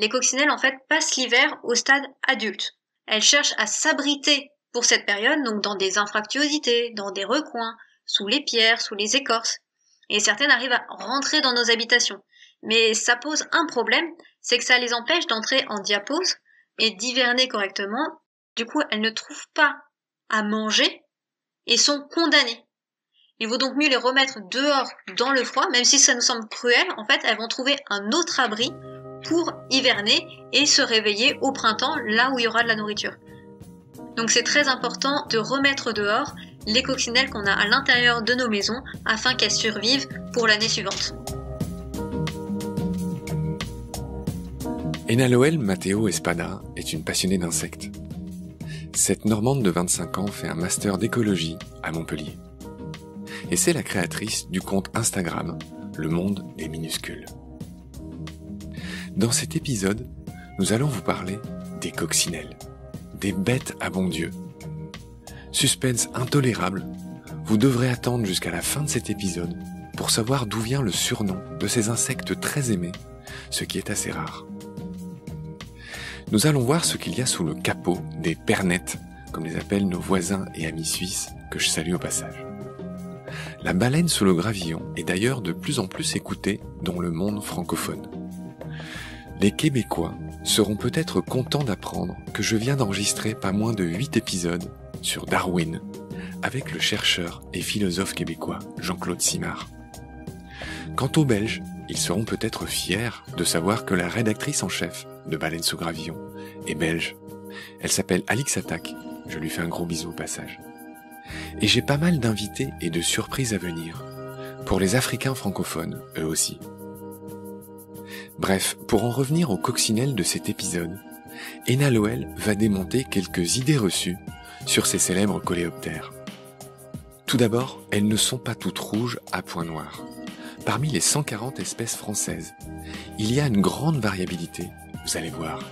les coccinelles en fait passent l'hiver au stade adulte. Elles cherchent à s'abriter pour cette période, donc dans des anfractuosités, dans des recoins, sous les pierres, sous les écorces. Et certaines arrivent à rentrer dans nos habitations. Mais ça pose un problème, c'est que ça les empêche d'entrer en diapause et d'hiverner correctement. Du coup, elles ne trouvent pas à manger et sont condamnées. Il vaut donc mieux les remettre dehors dans le froid, même si ça nous semble cruel. En fait, elles vont trouver un autre abri pour hiverner et se réveiller au printemps, là où il y aura de la nourriture. Donc c'est très important de remettre dehors les coccinelles qu'on a à l'intérieur de nos maisons afin qu'elles survivent pour l'année suivante. Enaloel Matteo Espada est une passionnée d'insectes. Cette Normande de 25 ans fait un master d'écologie à Montpellier. Et c'est la créatrice du compte Instagram Le Monde des Minuscules. Dans cet épisode, nous allons vous parler des coccinelles, des bêtes à bon Dieu. Suspense intolérable, vous devrez attendre jusqu'à la fin de cet épisode pour savoir d'où vient le surnom de ces insectes très aimés, ce qui est assez rare. Nous allons voir ce qu'il y a sous le capot des pernettes, comme les appellent nos voisins et amis suisses, que je salue au passage. La baleine sous le gravillon est d'ailleurs de plus en plus écoutée dans le monde francophone. Les Québécois seront peut-être contents d'apprendre que je viens d'enregistrer pas moins de 8 épisodes sur Darwin, avec le chercheur et philosophe québécois Jean-Claude Simard. Quant aux Belges, ils seront peut-être fiers de savoir que la rédactrice en chef de Baleine sous gravillon est belge. Elle s'appelle Alix Attaque, je lui fais un gros bisou au passage. Et j'ai pas mal d'invités et de surprises à venir, pour les Africains francophones, eux aussi. Bref, pour en revenir aux coccinelles de cet épisode, Enaloel va démonter quelques idées reçues sur ces célèbres coléoptères. Tout d'abord, elles ne sont pas toutes rouges à points noirs. Parmi les 140 espèces françaises, il y a une grande variabilité, vous allez voir.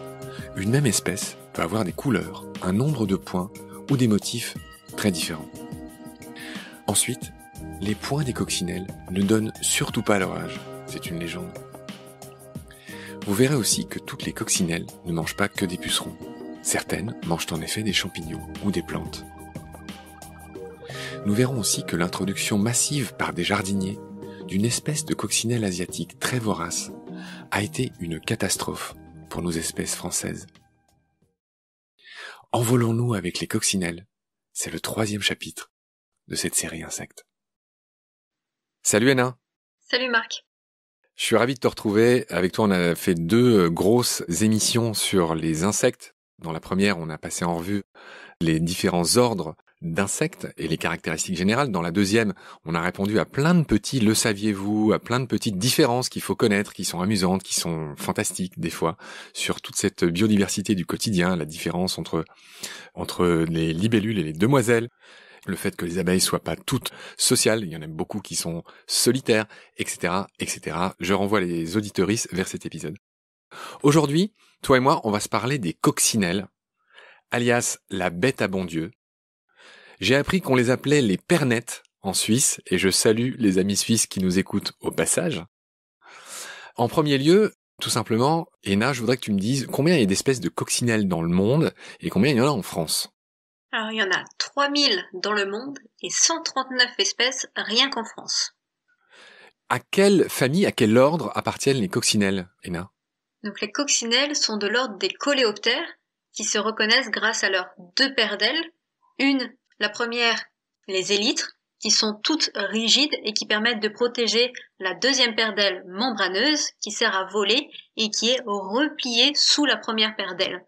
Une même espèce peut avoir des couleurs, un nombre de points ou des motifs très différents. Ensuite, les points des coccinelles ne donnent surtout pas leur âge, c'est une légende. Vous verrez aussi que toutes les coccinelles ne mangent pas que des pucerons. Certaines mangent en effet des champignons ou des plantes. Nous verrons aussi que l'introduction massive par des jardiniers d'une espèce de coccinelle asiatique très vorace a été une catastrophe pour nos espèces françaises. Envolons-nous avec les coccinelles. C'est le 3e chapitre de cette série Insectes. Salut Anna. Salut Marc. Je suis ravi de te retrouver. Avec toi, on a fait 2 grosses émissions sur les insectes. Dans la première, on a passé en revue les différents ordres d'insectes et les caractéristiques générales. Dans la deuxième, on a répondu à plein de petits « le saviez-vous », à plein de petites différences qu'il faut connaître, qui sont amusantes, qui sont fantastiques des fois, sur toute cette biodiversité du quotidien, la différence entre les libellules et les demoiselles, le fait que les abeilles soient pas toutes sociales, il y en a beaucoup qui sont solitaires, etc., etc. Je renvoie les auditeuristes vers cet épisode. Aujourd'hui, toi et moi, on va se parler des coccinelles, alias la bête à bon Dieu. J'ai appris qu'on les appelait les pernettes en Suisse, et je salue les amis suisses qui nous écoutent au passage. En premier lieu, tout simplement, Ena, je voudrais que tu me dises combien il y a d'espèces de coccinelles dans le monde, et combien il y en a en France. Alors il y en a 3000 dans le monde et 139 espèces rien qu'en France. À quelle famille, à quel ordre appartiennent les coccinelles, Ena ? Donc les coccinelles sont de l'ordre des coléoptères qui se reconnaissent grâce à leurs 2 paires d'ailes. La première, les élytres, qui sont toutes rigides et qui permettent de protéger la 2e paire d'ailes membraneuse qui sert à voler et qui est repliée sous la première paire d'ailes.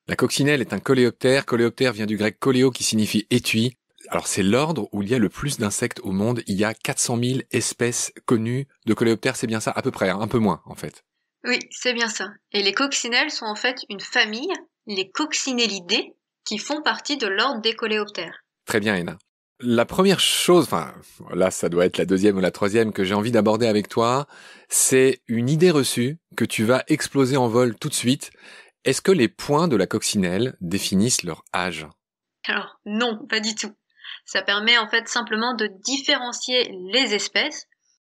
La coccinelle est un coléoptère. Coléoptère vient du grec koléo qui signifie étui. Alors c'est l'ordre où il y a le plus d'insectes au monde. Il y a 400 000 espèces connues de coléoptères, c'est bien ça ? À peu près, un peu moins en fait. Oui, c'est bien ça. Et les coccinelles sont en fait une famille, les coccinellidés, qui font partie de l'ordre des coléoptères. Très bien, Ena. La première chose, là ça doit être la 2e ou la 3e que j'ai envie d'aborder avec toi, c'est une idée reçue que tu vas exploser en vol tout de suite. Est-ce que les points de la coccinelle définissent leur âge ? Alors non, pas du tout. Ça permet en fait simplement de différencier les espèces.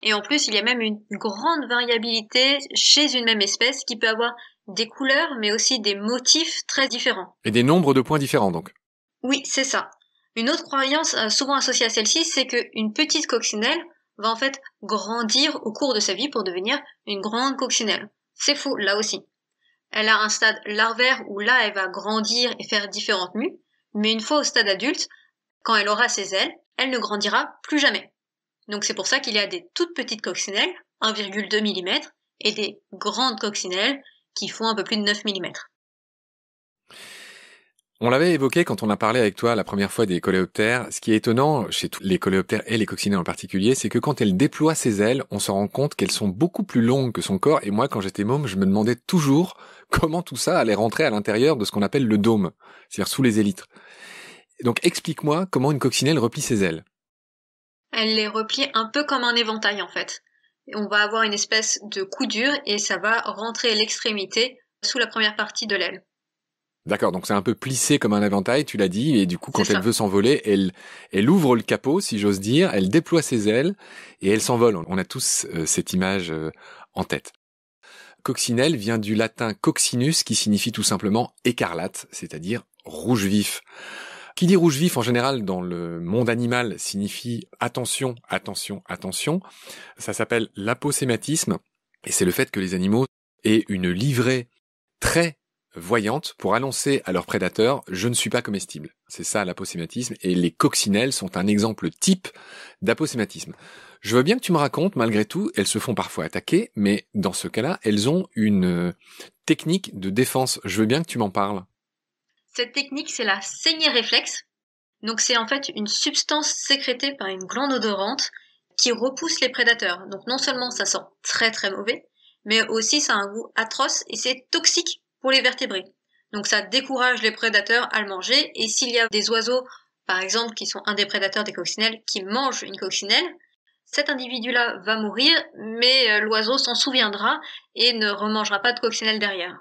Et en plus, il y a même une grande variabilité chez une même espèce qui peut avoir des couleurs, mais aussi des motifs très différents. Et des nombres de points différents, donc. Oui, c'est ça. Une autre croyance souvent associée à celle-ci, c'est qu'une petite coccinelle va en fait grandir au cours de sa vie pour devenir une grande coccinelle. C'est faux, là aussi. Elle a un stade larvaire où là, elle va grandir et faire différentes mues, mais une fois au stade adulte, quand elle aura ses ailes, elle ne grandira plus jamais. Donc c'est pour ça qu'il y a des toutes petites coccinelles, 1,2 mm, et des grandes coccinelles qui font un peu plus de 9 mm. On l'avait évoqué quand on a parlé avec toi la première fois des coléoptères. Ce qui est étonnant chez tous les coléoptères et les coccinelles en particulier, c'est que quand elle déploie ses ailes, on se rend compte qu'elles sont beaucoup plus longues que son corps. Et moi, quand j'étais môme, je me demandais toujours comment tout ça allait rentrer à l'intérieur de ce qu'on appelle le dôme, c'est-à-dire sous les élytres. Donc explique-moi comment une coccinelle replie ses ailes. Elle les replie un peu comme un éventail en fait. On va avoir une espèce de coudure et ça va rentrer l'extrémité sous la première partie de l'aile. D'accord, donc c'est un peu plissé comme un éventail, tu l'as dit, et du coup, quand elle veut s'envoler, elle ouvre le capot, si j'ose dire, elle déploie ses ailes, et elle s'envole. On a tous cette image en tête. Coccinelle vient du latin coccinus, qui signifie tout simplement écarlate, c'est-à-dire rouge vif. Qui dit rouge vif, en général, dans le monde animal, signifie attention, attention, attention. Ça s'appelle l'aposématisme, et c'est le fait que les animaux aient une livrée très voyantes pour annoncer à leurs prédateurs « je ne suis pas comestible ». C'est ça l'aposématisme, et les coccinelles sont un exemple type d'aposématisme. Je veux bien que tu me racontes, malgré tout, elles se font parfois attaquer, mais dans ce cas-là, elles ont une technique de défense. Je veux bien que tu m'en parles. Cette technique, c'est la saignée réflexe. Donc c'est en fait une substance sécrétée par une glande odorante qui repousse les prédateurs. Donc non seulement ça sent très très mauvais, mais aussi ça a un goût atroce et c'est toxique pour les vertébrés. Donc ça décourage les prédateurs à le manger, et s'il y a des oiseaux, par exemple, qui sont un des prédateurs des coccinelles, qui mangent une coccinelle, cet individu-là va mourir, mais l'oiseau s'en souviendra et ne remangera pas de coccinelle derrière.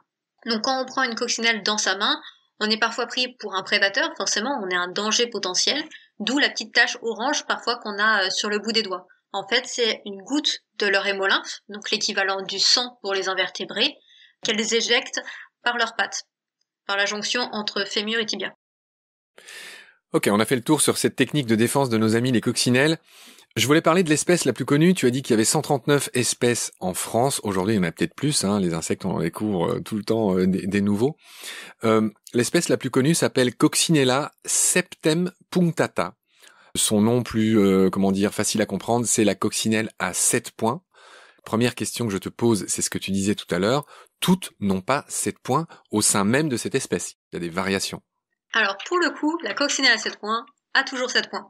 Donc quand on prend une coccinelle dans sa main, on est parfois pris pour un prédateur, forcément on est un danger potentiel, d'où la petite tache orange parfois qu'on a sur le bout des doigts. En fait, c'est une goutte de leur hémolymphe, donc l'équivalent du sang pour les invertébrés, qu'elles éjectent par leurs pattes, par la jonction entre fémur et tibia. Ok, on a fait le tour sur cette technique de défense de nos amis les coccinelles. Je voulais parler de l'espèce la plus connue. Tu as dit qu'il y avait 139 espèces en France. Aujourd'hui, il y en a peut-être plus. Les insectes, on en découvre tout le temps des nouveaux. L'espèce la plus connue s'appelle Coccinella septempunctata. Son nom plus, facile à comprendre, c'est la coccinelle à 7 points. Première question que je te pose, c'est ce que tu disais tout à l'heure. Toutes n'ont pas 7 points au sein même de cette espèce. Il y a des variations. Alors, pour le coup, la coccinelle à 7 points a toujours 7 points.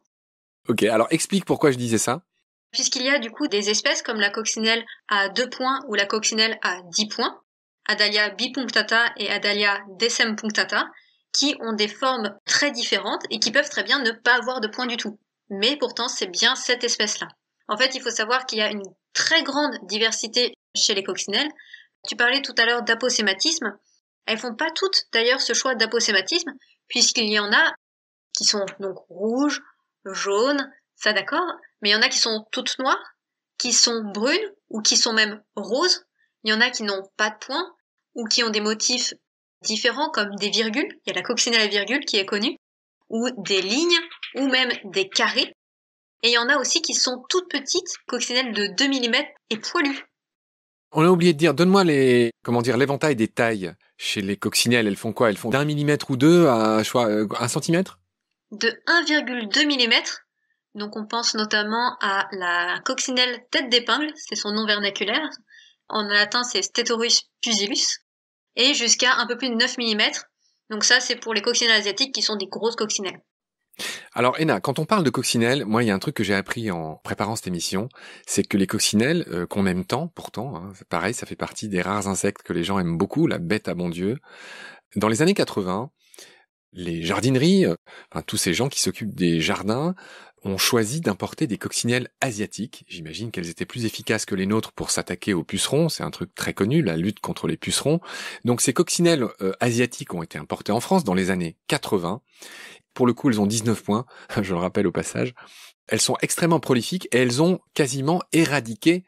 Ok, alors explique pourquoi je disais ça. Puisqu'il y a du coup des espèces comme la coccinelle à 2 points ou la coccinelle à 10 points, Adalia bipunctata et Adalia decempunctata, qui ont des formes très différentes et qui peuvent très bien ne pas avoir de points du tout. Mais pourtant, c'est bien cette espèce-là. En fait, il faut savoir qu'il y a une très grande diversité chez les coccinelles. Tu parlais tout à l'heure d'aposématisme. Elles font pas toutes d'ailleurs ce choix d'aposématisme, puisqu'il y en a qui sont donc rouges, jaunes, ça d'accord, mais il y en a qui sont toutes noires, qui sont brunes ou qui sont même roses. Il y en a qui n'ont pas de points ou qui ont des motifs différents comme des virgules. Il y a la coccinelle à virgule qui est connue, ou des lignes, ou même des carrés. Et il y en a aussi qui sont toutes petites, coccinelles de 2 mm et poilues. On a oublié de dire, donne-moi l'éventail des tailles chez les coccinelles. Elles font quoi? Elles font d'1 millimètre ou 2 à 1 centimètre? De 1,2 mm. Donc on pense notamment à la coccinelle tête d'épingle, c'est son nom vernaculaire. En latin, c'est Stetorus pusillus. Et jusqu'à un peu plus de 9 mm. Donc ça, c'est pour les coccinelles asiatiques qui sont des grosses coccinelles. Alors Ena, quand on parle de coccinelles, moi il y a un truc que j'ai appris en préparant cette émission, c'est que les coccinelles, qu'on aime tant pourtant, c'est pareil, ça fait partie des rares insectes que les gens aiment beaucoup, la bête à bon Dieu. Dans les années 80, les jardineries, tous ces gens qui s'occupent des jardins, ont choisi d'importer des coccinelles asiatiques. J'imagine qu'elles étaient plus efficaces que les nôtres pour s'attaquer aux pucerons, c'est un truc très connu, la lutte contre les pucerons. Donc ces coccinelles asiatiques ont été importées en France dans les années 80. Pour le coup, elles ont 19 points, je le rappelle au passage. Elles sont extrêmement prolifiques et elles ont quasiment éradiqué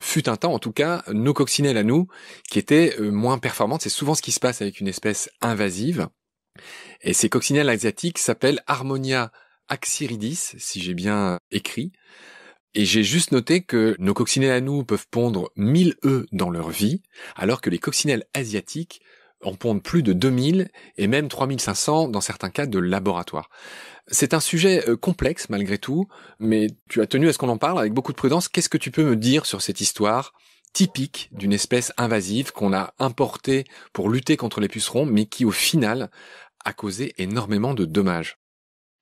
fut un temps en tout cas, nos coccinelles à nous, qui étaient moins performantes. C'est souvent ce qui se passe avec une espèce invasive. Et ces coccinelles asiatiques s'appellent Harmonia axyridis, si j'ai bien écrit. Et j'ai juste noté que nos coccinelles à nous peuvent pondre 1000 œufs dans leur vie, alors que les coccinelles asiatiques en pondent plus de 2000 et même 3500 dans certains cas de laboratoire. C'est un sujet complexe malgré tout, mais tu as tenu à ce qu'on en parle avec beaucoup de prudence. Qu'est-ce que tu peux me dire sur cette histoire typique d'une espèce invasive qu'on a importée pour lutter contre les pucerons, mais qui au final a causé énormément de dommages?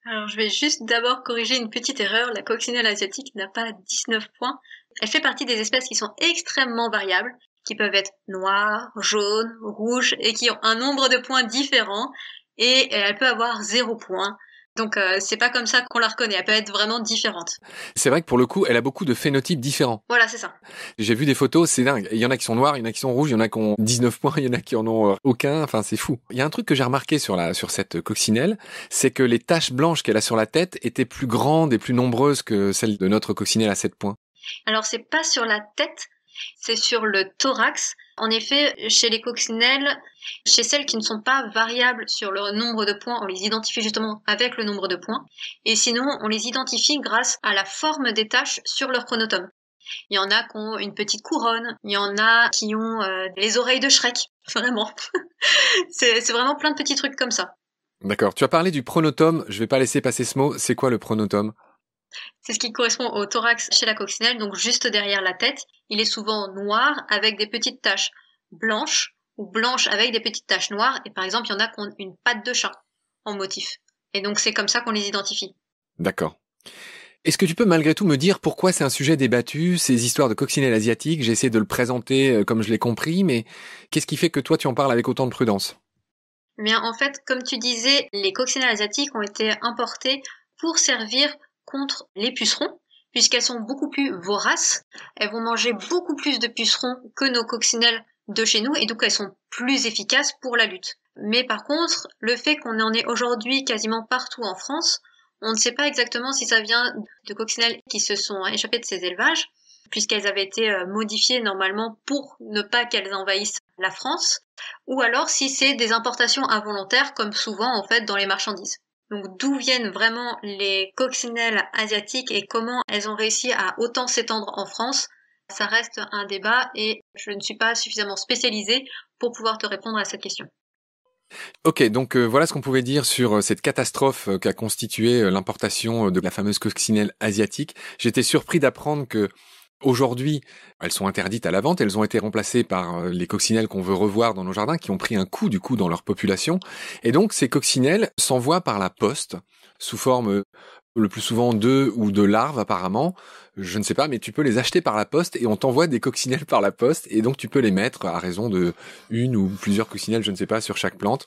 Alors, je vais juste d'abord corriger une petite erreur. La coccinelle asiatique n'a pas 19 points. Elle fait partie des espèces qui sont extrêmement variables, qui peuvent être noires, jaunes, rouges, et qui ont un nombre de points différents, et elle peut avoir 0 point. Donc, c'est pas comme ça qu'on la reconnaît. Elle peut être vraiment différente. C'est vrai que pour le coup, elle a beaucoup de phénotypes différents. Voilà, c'est ça. J'ai vu des photos, c'est dingue. Il y en a qui sont noirs, il y en a qui sont rouges, il y en a qui ont 19 points, il y en a qui en ont aucun. Enfin, c'est fou. Il y a un truc que j'ai remarqué sur cette coccinelle, c'est que les taches blanches qu'elle a sur la tête étaient plus grandes et plus nombreuses que celles de notre coccinelle à 7 points. Alors, c'est pas sur la tête, c'est sur le thorax. En effet, chez les coccinelles, chez celles qui ne sont pas variables sur le nombre de points, on les identifie justement avec le nombre de points. Et sinon, on les identifie grâce à la forme des taches sur leur pronotum. Il y en a qui ont une petite couronne, il y en a qui ont les oreilles de Shrek, vraiment. c'est vraiment plein de petits trucs comme ça. D'accord. Tu as parlé du pronotum, je vais pas laisser passer ce mot. C'est quoi le pronotum? C'est ce qui correspond au thorax chez la coccinelle, donc juste derrière la tête. Il est souvent noir avec des petites taches blanches ou blanches avec des petites taches noires. Et par exemple, il y en a qui ont une patte de chat en motif. Et donc c'est comme ça qu'on les identifie. D'accord. Est-ce que tu peux malgré tout me dire pourquoi c'est un sujet débattu, ces histoires de coccinelles asiatiques? J'ai essayé de le présenter comme je l'ai compris, mais qu'est-ce qui fait que toi tu en parles avec autant de prudence? Eh bien, en fait, comme tu disais, les coccinelles asiatiques ont été importées pour servir contre les pucerons, puisqu'elles sont beaucoup plus voraces. Elles vont manger beaucoup plus de pucerons que nos coccinelles de chez nous, et donc elles sont plus efficaces pour la lutte. Mais par contre, le fait qu'on en ait aujourd'hui quasiment partout en France, on ne sait pas exactement si ça vient de coccinelles qui se sont échappées de ces élevages, puisqu'elles avaient été modifiées normalement pour ne pas qu'elles envahissent la France, ou alors si c'est des importations involontaires, comme souvent en fait dans les marchandises. Donc d'où viennent vraiment les coccinelles asiatiques et comment elles ont réussi à autant s'étendre en France, ça reste un débat et je ne suis pas suffisamment spécialisée pour pouvoir te répondre à cette question. Ok, donc voilà ce qu'on pouvait dire sur cette catastrophe qu'a constitué l'importation de la fameuse coccinelle asiatique. J'étais surpris d'apprendre que aujourd'hui, elles sont interdites à la vente. Elles ont été remplacées par les coccinelles qu'on veut revoir dans nos jardins, qui ont pris un coup du coup dans leur population. Et donc ces coccinelles s'envoient par la poste sous forme le plus souvent d'œufs ou de larves apparemment. Je ne sais pas, mais tu peux les acheter par la poste et on t'envoie des coccinelles par la poste et donc tu peux les mettre à raison de une ou plusieurs coccinelles, je ne sais pas, sur chaque plante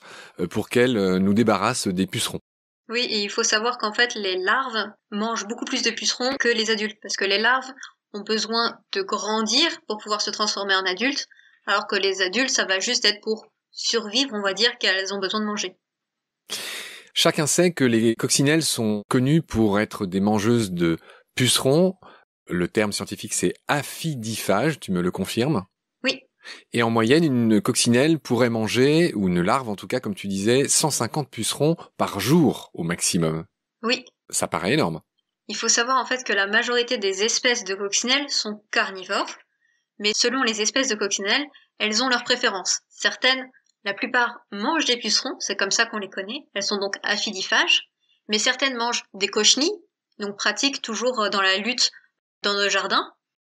pour qu'elles nous débarrassent des pucerons. Oui, et il faut savoir qu'en fait les larves mangent beaucoup plus de pucerons que les adultes, parce que les larves ont besoin de grandir pour pouvoir se transformer en adultes, alors que les adultes, ça va juste être pour survivre, on va dire qu'elles ont besoin de manger. Chacun sait que les coccinelles sont connues pour être des mangeuses de pucerons. Le terme scientifique, c'est aphidiphage, tu me le confirmes? Oui. Et en moyenne, une coccinelle pourrait manger, ou une larve en tout cas, comme tu disais, 150 pucerons par jour au maximum. Oui. Ça paraît énorme. Il faut savoir en fait que la majorité des espèces de coccinelles sont carnivores, mais selon les espèces de coccinelles, elles ont leurs préférences. Certaines, la plupart, mangent des pucerons, c'est comme ça qu'on les connaît, elles sont donc aphidiphages, mais certaines mangent des cochenilles, donc pratiquent toujours dans la lutte dans nos jardins,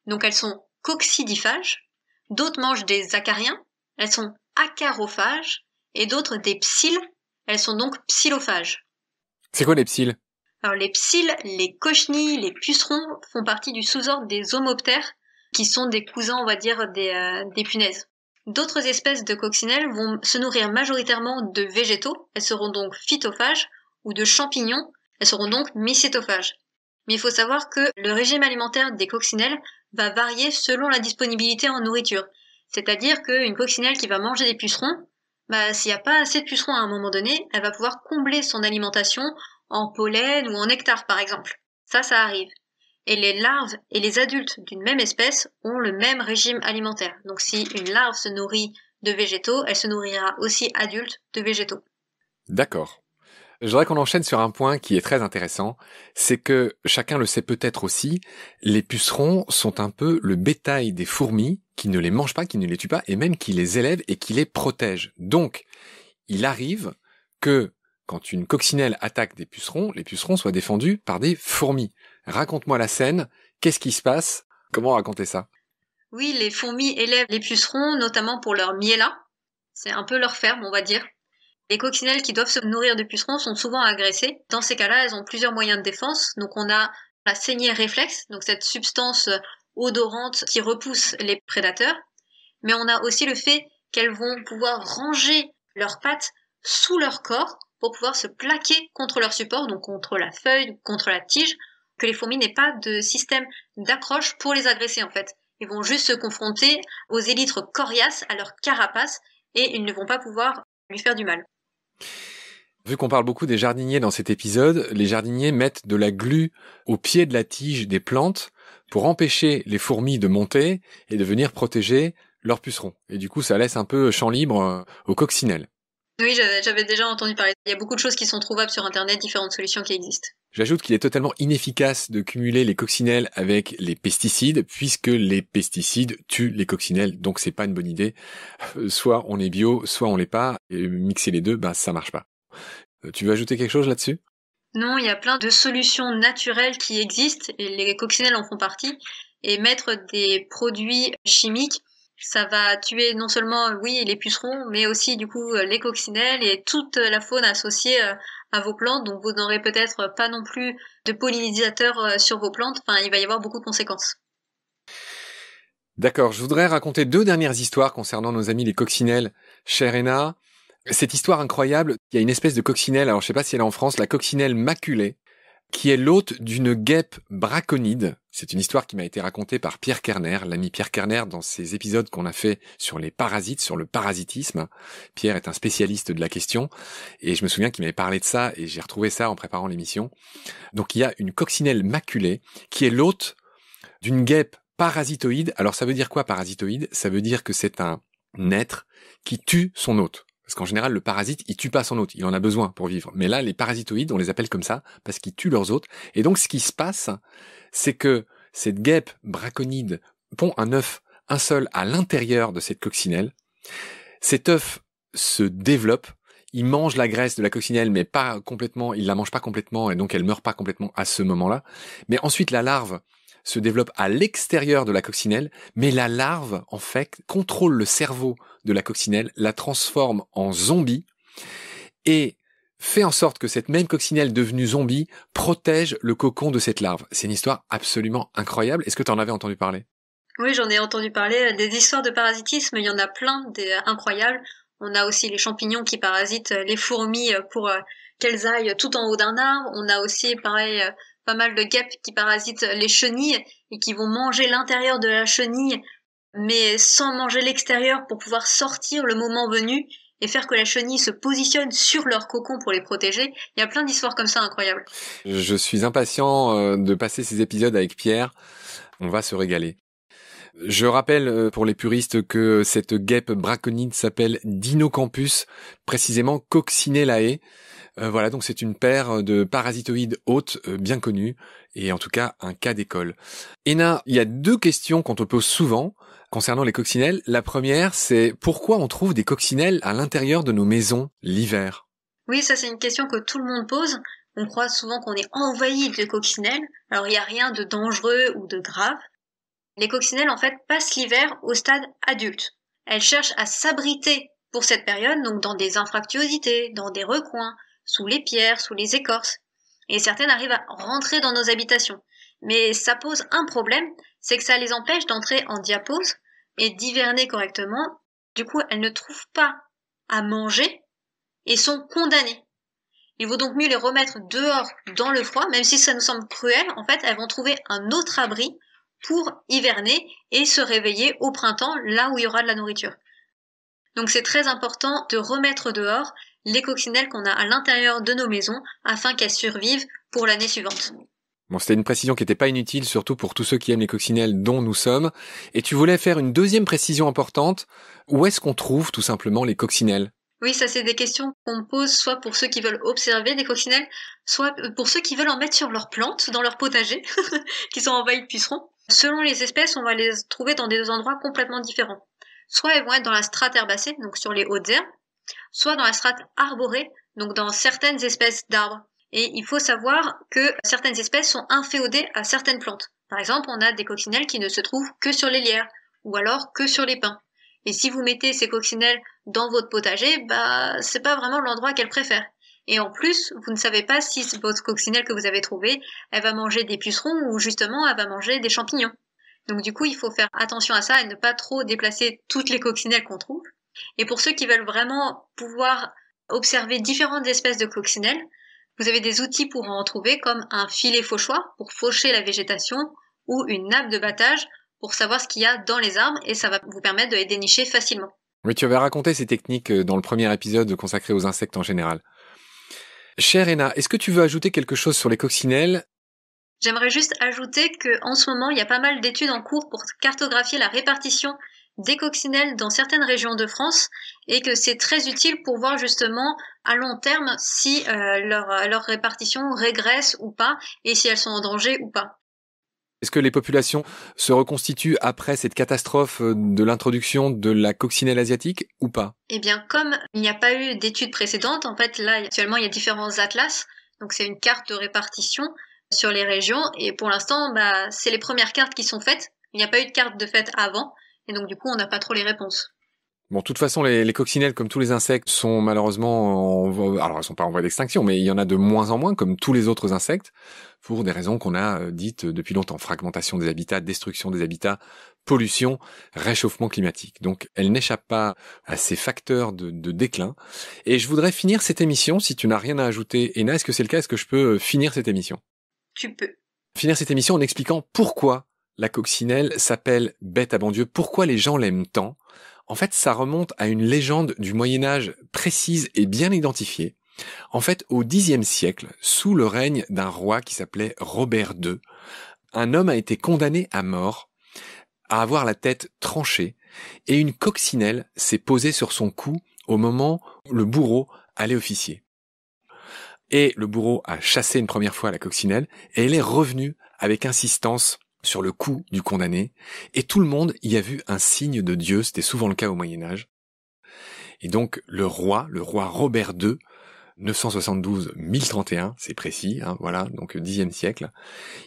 donc elles sont coccidiphages, d'autres mangent des acariens, elles sont acarophages, et d'autres des psylles, elles sont donc psyllophages. C'est quoi les psylles? Alors les psylles, les cochenilles, les pucerons font partie du sous-ordre des homoptères, qui sont des cousins, on va dire, des punaises. D'autres espèces de coccinelles vont se nourrir majoritairement de végétaux, elles seront donc phytophages, ou de champignons, elles seront donc mycétophages. Mais il faut savoir que le régime alimentaire des coccinelles va varier selon la disponibilité en nourriture. C'est-à-dire qu'une coccinelle qui va manger des pucerons, s'il n'y a pas assez de pucerons à un moment donné, elle va pouvoir combler son alimentation en pollen ou en nectar par exemple. Ça arrive. Et les larves et les adultes d'une même espèce ont le même régime alimentaire. Donc si une larve se nourrit de végétaux, elle se nourrira aussi adulte de végétaux. D'accord. Je voudrais qu'on enchaîne sur un point qui est très intéressant, c'est que, chacun le sait peut-être aussi, les pucerons sont un peu le bétail des fourmis qui ne les mangent pas, qui ne les tuent pas, et même qui les élèvent et qui les protègent. Donc, il arrive que, quand une coccinelle attaque des pucerons, les pucerons soient défendus par des fourmis. Raconte-moi la scène, qu'est-ce qui se passe? Comment raconter ça? Oui, les fourmis élèvent les pucerons, notamment pour leur miella. C'est un peu leur ferme, on va dire. Les coccinelles qui doivent se nourrir de pucerons sont souvent agressées. Dans ces cas-là, elles ont plusieurs moyens de défense. Donc on a la saignée réflexe, donc cette substance odorante qui repousse les prédateurs. Mais on a aussi le fait qu'elles vont pouvoir ranger leurs pattes sous leur corps pour pouvoir se plaquer contre leur support, donc contre la feuille, contre la tige, que les fourmis n'aient pas de système d'accroche pour les agresser en fait. Ils vont juste se confronter aux élytres coriaces, à leur carapace, et ils ne vont pas pouvoir lui faire du mal. Vu qu'on parle beaucoup des jardiniers dans cet épisode, les jardiniers mettent de la glu au pied de la tige des plantes pour empêcher les fourmis de monter et de venir protéger leurs pucerons. Et du coup, ça laisse un peu champ libre aux coccinelles. Oui, j'avais déjà entendu parler. Il y a beaucoup de choses qui sont trouvables sur Internet, différentes solutions qui existent. J'ajoute qu'il est totalement inefficace de cumuler les coccinelles avec les pesticides, puisque les pesticides tuent les coccinelles, donc c'est pas une bonne idée. Soit on est bio, soit on l'est pas, et mixer les deux, ça marche pas. Tu veux ajouter quelque chose là-dessus? Non, il y a plein de solutions naturelles qui existent, et les coccinelles en font partie. Et mettre des produits chimiques, ça va tuer non seulement, oui, les pucerons, mais aussi du coup les coccinelles et toute la faune associée à vos plantes. Donc vous n'aurez peut-être pas non plus de pollinisateurs sur vos plantes. Enfin, il va y avoir beaucoup de conséquences. D'accord, je voudrais raconter 2 dernières histoires concernant nos amis les coccinelles. Chère Héna, cette histoire incroyable, il y a une espèce de coccinelle, alors je sais pas si elle est en France, la coccinelle maculée, qui est l'hôte d'une guêpe braconide. C'est une histoire qui m'a été racontée par Pierre Kerner, l'ami Pierre Kerner, dans ses épisodes qu'on a fait sur les parasites, sur le parasitisme. Pierre est un spécialiste de la question, et je me souviens qu'il m'avait parlé de ça, et j'ai retrouvé ça en préparant l'émission. Donc il y a une coccinelle maculée, qui est l'hôte d'une guêpe parasitoïde. Alors ça veut dire quoi parasitoïde? Ça veut dire que c'est un être qui tue son hôte. Parce qu'en général, le parasite, il tue pas son hôte, il en a besoin pour vivre. Mais là, les parasitoïdes, on les appelle comme ça, parce qu'ils tuent leurs hôtes. Et donc, ce qui se passe, c'est que cette guêpe braconide pond un œuf, un seul, à l'intérieur de cette coccinelle. Cet œuf se développe, il mange la graisse de la coccinelle, mais pas complètement, il la mange pas complètement, et donc elle meurt pas complètement à ce moment-là. Mais ensuite, la larve se développe à l'extérieur de la coccinelle, mais la larve, en fait, contrôle le cerveau de la coccinelle, la transforme en zombie, et fait en sorte que cette même coccinelle devenue zombie protège le cocon de cette larve. C'est une histoire absolument incroyable. Est-ce que tu en avais entendu parler? Oui, j'en ai entendu parler. Des histoires de parasitisme, il y en a plein, incroyables. On a aussi les champignons qui parasitent les fourmis pour qu'elles aillent tout en haut d'un arbre. On a aussi, pareil, pas mal de guêpes qui parasitent les chenilles et qui vont manger l'intérieur de la chenille, mais sans manger l'extérieur pour pouvoir sortir le moment venu et faire que la chenille se positionne sur leur cocon pour les protéger. Il y a plein d'histoires comme ça incroyables. Je suis impatient de passer ces épisodes avec Pierre. On va se régaler. Je rappelle pour les puristes que cette guêpe braconide s'appelle Dinocampus, précisément Coccinellaae. Voilà, donc c'est une paire de parasitoïdes hôtes bien connus, et en tout cas un cas d'école. Héna, il y a 2 questions qu'on te pose souvent concernant les coccinelles. La première, c'est pourquoi on trouve des coccinelles à l'intérieur de nos maisons l'hiver? Oui, ça c'est une question que tout le monde pose. On croit souvent qu'on est envahi de coccinelles. Alors il n'y a rien de dangereux ou de grave. Les coccinelles en fait passent l'hiver au stade adulte. Elles cherchent à s'abriter pour cette période, donc dans des anfractuosités, dans des recoins, sous les pierres, sous les écorces. Et certaines arrivent à rentrer dans nos habitations. Mais ça pose un problème, c'est que ça les empêche d'entrer en diapause et d'hiverner correctement. Du coup, elles ne trouvent pas à manger et sont condamnées. Il vaut donc mieux les remettre dehors dans le froid, même si ça nous semble cruel. En fait, elles vont trouver un autre abri pour hiverner et se réveiller au printemps, là où il y aura de la nourriture. Donc c'est très important de remettre dehors les coccinelles qu'on a à l'intérieur de nos maisons afin qu'elles survivent pour l'année suivante. Bon, c'était une précision qui n'était pas inutile, surtout pour tous ceux qui aiment les coccinelles dont nous sommes. Et tu voulais faire une deuxième précision importante. Où est-ce qu'on trouve tout simplement les coccinelles ? Oui, ça c'est des questions qu'on pose soit pour ceux qui veulent observer des coccinelles, soit pour ceux qui veulent en mettre sur leurs plantes, dans leur potager, qui sont envahis de pucerons. Selon les espèces, on va les trouver dans des endroits complètement différents. Soit elles vont être dans la strate herbacée, donc sur les hautes herbes, soit dans la strate arborée, donc dans certaines espèces d'arbres. Et il faut savoir que certaines espèces sont inféodées à certaines plantes. Par exemple, on a des coccinelles qui ne se trouvent que sur les lierres, ou alors que sur les pins. Et si vous mettez ces coccinelles dans votre potager, c'est pas vraiment l'endroit qu'elles préfèrent. Et en plus, vous ne savez pas si votre coccinelle que vous avez trouvée, elle va manger des pucerons ou justement elle va manger des champignons. Donc du coup, il faut faire attention à ça et ne pas trop déplacer toutes les coccinelles qu'on trouve. Et pour ceux qui veulent vraiment pouvoir observer différentes espèces de coccinelles, vous avez des outils pour en trouver comme un filet fauchoir pour faucher la végétation ou une nappe de battage pour savoir ce qu'il y a dans les arbres et ça va vous permettre de les dénicher facilement. Oui, tu avais raconté ces techniques dans le premier épisode consacré aux insectes en général. Chère Ena, est-ce que tu veux ajouter quelque chose sur les coccinelles ? J'aimerais juste ajouter qu'en ce moment, il y a pas mal d'études en cours pour cartographier la répartition des coccinelles dans certaines régions de France et que c'est très utile pour voir justement à long terme si leur répartition régresse ou pas et si elles sont en danger ou pas. Est-ce que les populations se reconstituent après cette catastrophe de l'introduction de la coccinelle asiatique ou pas ? Eh bien, comme il n'y a pas eu d'études précédentes, en fait, là, actuellement, il y a différents atlas. Donc, c'est une carte de répartition sur les régions. Et pour l'instant, c'est les premières cartes qui sont faites. Il n'y a pas eu de carte de fait avant. Et donc, du coup, on n'a pas trop les réponses. Bon, de toute façon, les coccinelles, comme tous les insectes, sont malheureusement alors elles sont pas en voie d'extinction, mais il y en a de moins en moins, comme tous les autres insectes, pour des raisons qu'on a dites depuis longtemps. Fragmentation des habitats, destruction des habitats, pollution, réchauffement climatique. Donc, elles n'échappent pas à ces facteurs de déclin. Et je voudrais finir cette émission, si tu n'as rien à ajouter. Ena, est-ce que c'est le cas ? Est-ce que je peux finir cette émission ? Tu peux. Finir cette émission en expliquant pourquoi la coccinelle s'appelle bête à bon Dieu, pourquoi les gens l'aiment tant. En fait, ça remonte à une légende du Moyen-Âge précise et bien identifiée. En fait, au Xe siècle, sous le règne d'un roi qui s'appelait Robert II, un homme a été condamné à mort, à avoir la tête tranchée, et une coccinelle s'est posée sur son cou au moment où le bourreau allait officier. Et le bourreau a chassé une première fois la coccinelle, et elle est revenue avec insistance sur le cou du condamné, et tout le monde y a vu un signe de Dieu, c'était souvent le cas au Moyen-Âge. Et donc le roi Robert II, 972-1031, c'est précis, voilà, donc Xe siècle,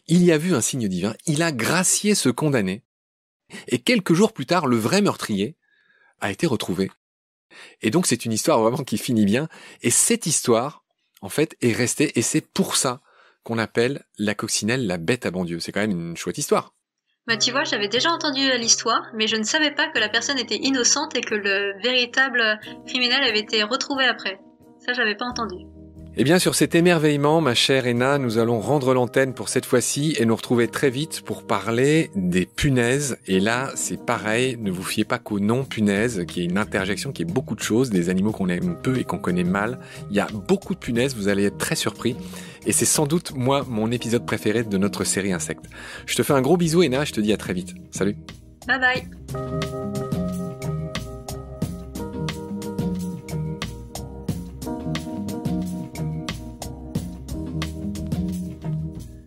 il y a vu un signe divin, il a gracié ce condamné, et quelques jours plus tard, le vrai meurtrier a été retrouvé. Et donc c'est une histoire vraiment qui finit bien, et cette histoire, en fait, est restée, et c'est pour ça qu'on appelle la coccinelle la bête à bon Dieu. C'est quand même une chouette histoire. Tu vois, j'avais déjà entendu l'histoire, mais je ne savais pas que la personne était innocente et que le véritable criminel avait été retrouvé après. Ça, j'avais pas entendu. Eh bien, sur cet émerveillement, ma chère Ena, nous allons rendre l'antenne pour cette fois-ci et nous retrouver très vite pour parler des punaises. Et là, c'est pareil, ne vous fiez pas qu'au nom punaise, qui est une interjection qui est beaucoup de choses, des animaux qu'on aime peu et qu'on connaît mal. Il y a beaucoup de punaises, vous allez être très surpris. Et c'est sans doute, moi, mon épisode préféré de notre série Insectes. Je te fais un gros bisou, Ena, je te dis à très vite. Salut. Bye bye.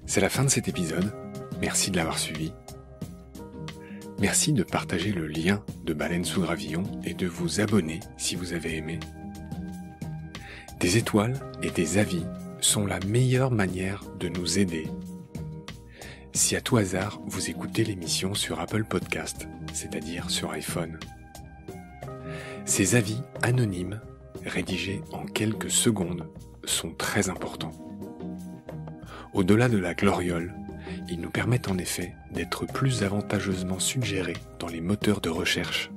C'est la fin de cet épisode. Merci de l'avoir suivi. Merci de partager le lien de Baleine sous Gravillon et de vous abonner si vous avez aimé. Des étoiles et des avis sont la meilleure manière de nous aider. Si à tout hasard vous écoutez l'émission sur Apple Podcast, c'est-à-dire sur iPhone, ces avis anonymes, rédigés en quelques secondes, sont très importants. Au-delà de la gloriole, ils nous permettent en effet d'être plus avantageusement suggérés dans les moteurs de recherche.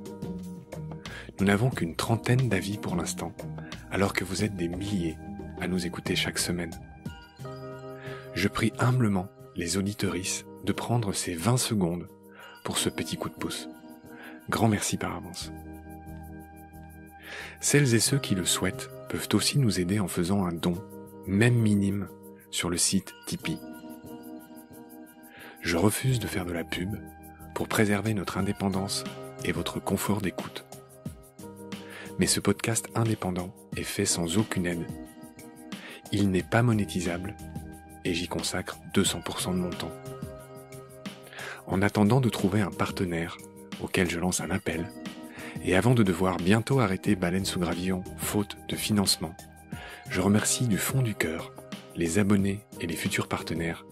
Nous n'avons qu'une trentaine d'avis pour l'instant, alors que vous êtes des milliers à nous écouter chaque semaine. Je prie humblement les auditorices de prendre ces 20 secondes pour ce petit coup de pouce. Grand merci par avance. Celles et ceux qui le souhaitent peuvent aussi nous aider en faisant un don, même minime, sur le site Tipeee. Je refuse de faire de la pub pour préserver notre indépendance et votre confort d'écoute. Mais ce podcast indépendant est fait sans aucune aide. Il n'est pas monétisable et j'y consacre 200% de mon temps. En attendant de trouver un partenaire auquel je lance un appel, et avant de devoir bientôt arrêter Baleine sous Gravillon faute de financement, je remercie du fond du cœur les abonnés et les futurs partenaires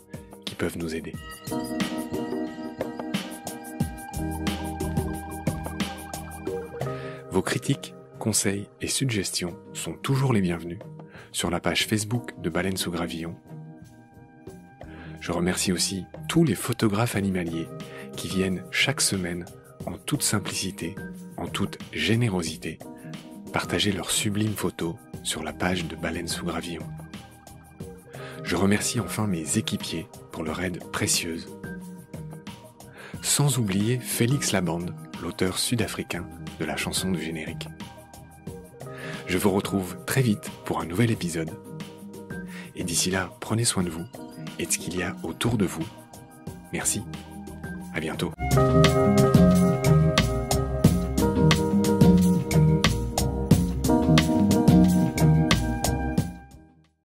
qui peuvent nous aider. Vos critiques, conseils et suggestions sont toujours les bienvenus sur la page Facebook de Baleine sous Gravillon. Je remercie aussi tous les photographes animaliers qui viennent chaque semaine en toute simplicité, en toute générosité, partager leurs sublimes photos sur la page de Baleine sous Gravillon. Je remercie enfin mes équipiers pour leur aide précieuse. Sans oublier Félix Labande, l'auteur sud-africain de la chanson du générique. Je vous retrouve très vite pour un nouvel épisode. Et d'ici là, prenez soin de vous et de ce qu'il y a autour de vous. Merci. À bientôt.